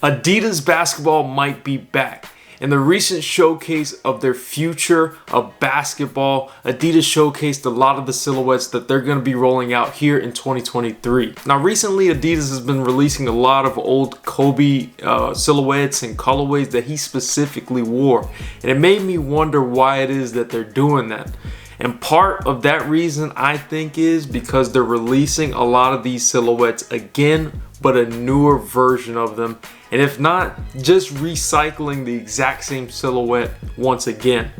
Adidas basketball might be back. In the recent showcase of their future of basketball, Adidas showcased a lot of the silhouettes that they're going to be rolling out here in 2023. Now recently Adidas has been releasing a lot of old Kobe silhouettes and colorways that he specifically wore. And it made me wonder why it is that they're doing that. And part of that reason I think is because they're releasing a lot of these silhouettes again, but a newer version of them. And if not, just recycling the exact same silhouette once again.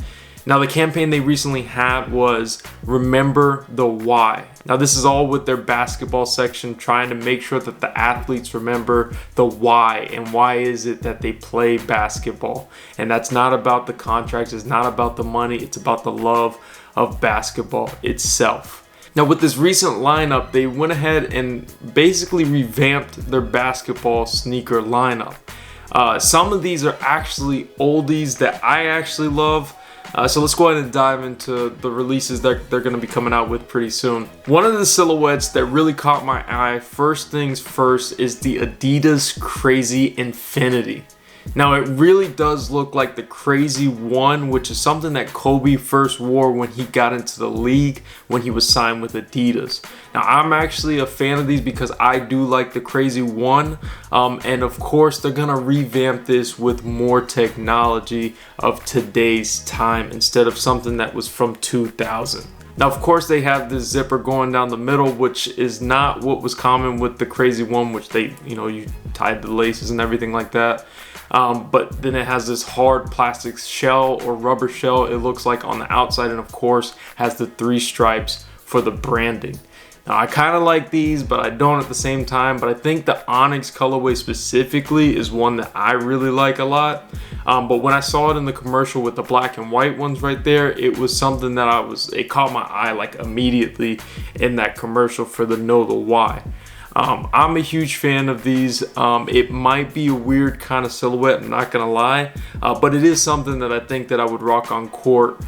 Now the campaign they recently had was Remember the Why. Now this is all with their basketball section, trying to make sure that the athletes remember the why and why is it that they play basketball. And that's not about the contracts, it's not about the money, it's about the love of basketball itself. Now with this recent lineup, they went ahead and basically revamped their basketball sneaker lineup. Some of these are actually oldies that I actually love. So let's go ahead and dive into the releases that they're going to be coming out with pretty soon. One of the silhouettes that really caught my eye, first things first, is the Adidas Crazy Infinity. Now it really does look like the Crazy 1, which is something that Kobe first wore when he got into the league when he was signed with Adidas. Now I'm actually a fan of these because I do like the Crazy 1, and of course they're gonna revamp this with more technology of today's time instead of something that was from 2000. Now of course they have this zipper going down the middle, which is not what was common with the Crazy 1, which they, you tied the laces and everything like that. But then it has this hard plastic shell or rubber shell, it looks like, on the outside, and of course has the 3 stripes for the branding. Now I kind of like these, but I don't at the same time. But I think the Onyx colorway specifically is one that I really like a lot. But when I saw it in the commercial with the black and white ones right there, it was something that it caught my eye like immediately in that commercial for the Know the Why. I'm a huge fan of these. It might be a weird kind of silhouette, I'm not gonna lie, but it is something that I think that I would rock on court.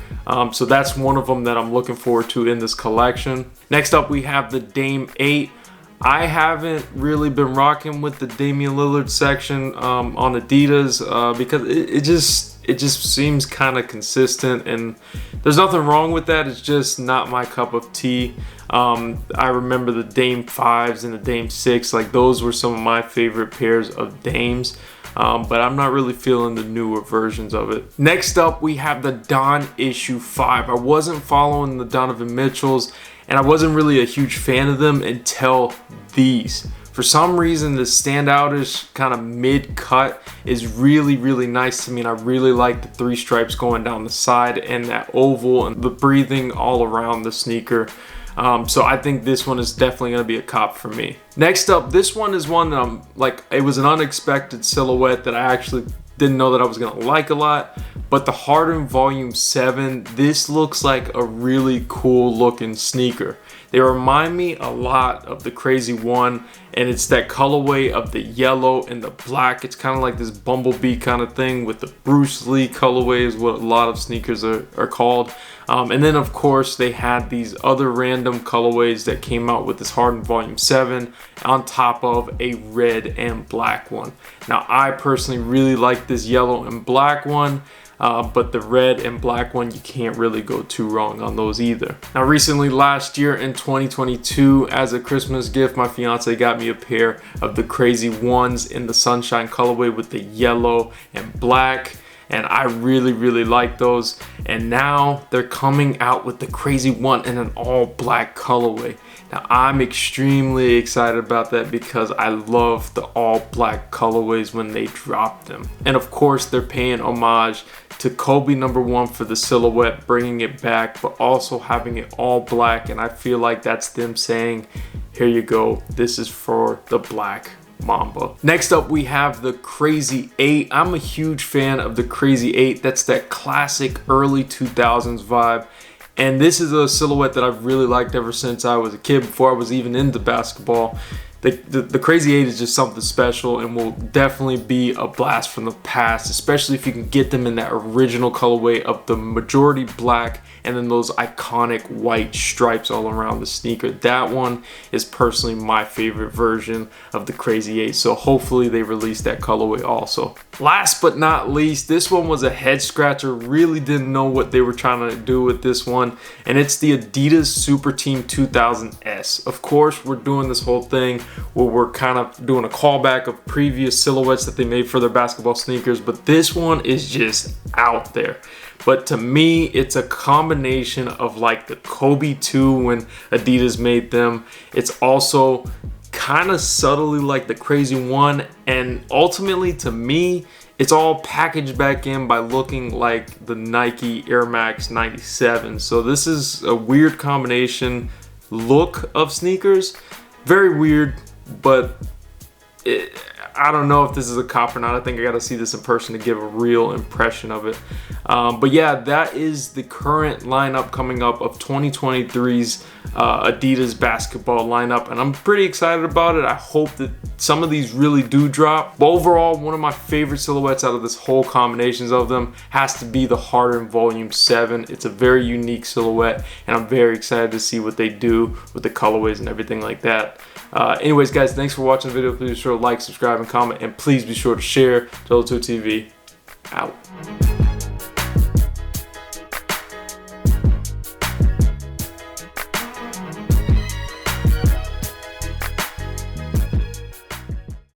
So that's one of them that I'm looking forward to in this collection. Next up we have the Dame 8. I haven't really been rocking with the Damian Lillard section on Adidas because it just seems kind of consistent, and there's nothing wrong with that. It's just not my cup of tea. I remember the Dame 5s and the Dame 6, like those were some of my favorite pairs of Dames, but I'm not really feeling the newer versions of it. Next up we have the Don issue 5. I wasn't following the Donovan Mitchells, and I wasn't really a huge fan of them until these. For some reason, the standoutish kind of mid-cut is really, really nice to me, and I really like the 3 stripes going down the side and that oval and the breathing all around the sneaker. So I think this one is definitely going to be a cop for me. Next up, this one is one that it was an unexpected silhouette that I actually didn't know that I was going to like a lot. But the Harden Volume 7, this looks like a really cool looking sneaker. They remind me a lot of the Crazy 1, and it's that colorway of the yellow and the black. It's kind of like this bumblebee kind of thing with the Bruce Lee colorway is what a lot of sneakers are called. And then of course they had these other random colorways that came out with this Harden Volume 7 on top of a red and black one. Now I personally really like this yellow and black one. But the red and black one, you can't really go too wrong on those either. Now recently, last year in 2022, as a Christmas gift, my fiance got me a pair of the Crazy 1s in the Sunshine colorway with the yellow and black, and I really, really like those. And now they're coming out with the Crazy 1 in an all black colorway. Now I'm extremely excited about that because I love the all black colorways when they drop them. And of course they're paying homage to Kobe #1 for the silhouette, bringing it back, but also having it all black. And I feel like that's them saying, here you go, this is for the Black Mamba. Next up we have the Crazy 8. I'm a huge fan of the Crazy 8. That's that classic early 2000s vibe. And this is a silhouette that I've really liked ever since I was a kid, before I was even into basketball. the Crazy 8 is just something special and will definitely be a blast from the past, especially if you can get them in that original colorway of the majority black and then those iconic white stripes all around the sneaker. That one is personally my favorite version of the Crazy 8, so hopefully they release that colorway also. Last but not least, this one was a head scratcher. Really didn't know what they were trying to do with this one, and it's the Adidas Super Team 2000S. Of course, we're doing this whole thing where we're kind of doing a callback of previous silhouettes that they made for their basketball sneakers, but this one is just out there. But to me, it's a combination of like the Kobe 2 when Adidas made them. It's also kind of subtly like the Crazy 1, and ultimately to me, it's all packaged back in by looking like the Nike Air Max 97. So this is a weird combination look of sneakers. Very weird, but I don't know if this is a cop or not. I think I got to see this in person to give a real impression of it. But yeah, that is the current lineup coming up of 2023's Adidas basketball lineup, and I'm pretty excited about it. I hope that some of these really do drop. But overall, one of my favorite silhouettes out of this whole combinations of them has to be the Harden Volume 7. It's a very unique silhouette, and I'm very excited to see what they do with the colorways and everything like that. Anyways, guys, thanks for watching the video. Please be sure to like, subscribe, and comment, and please be sure to share. Jello2 TV out.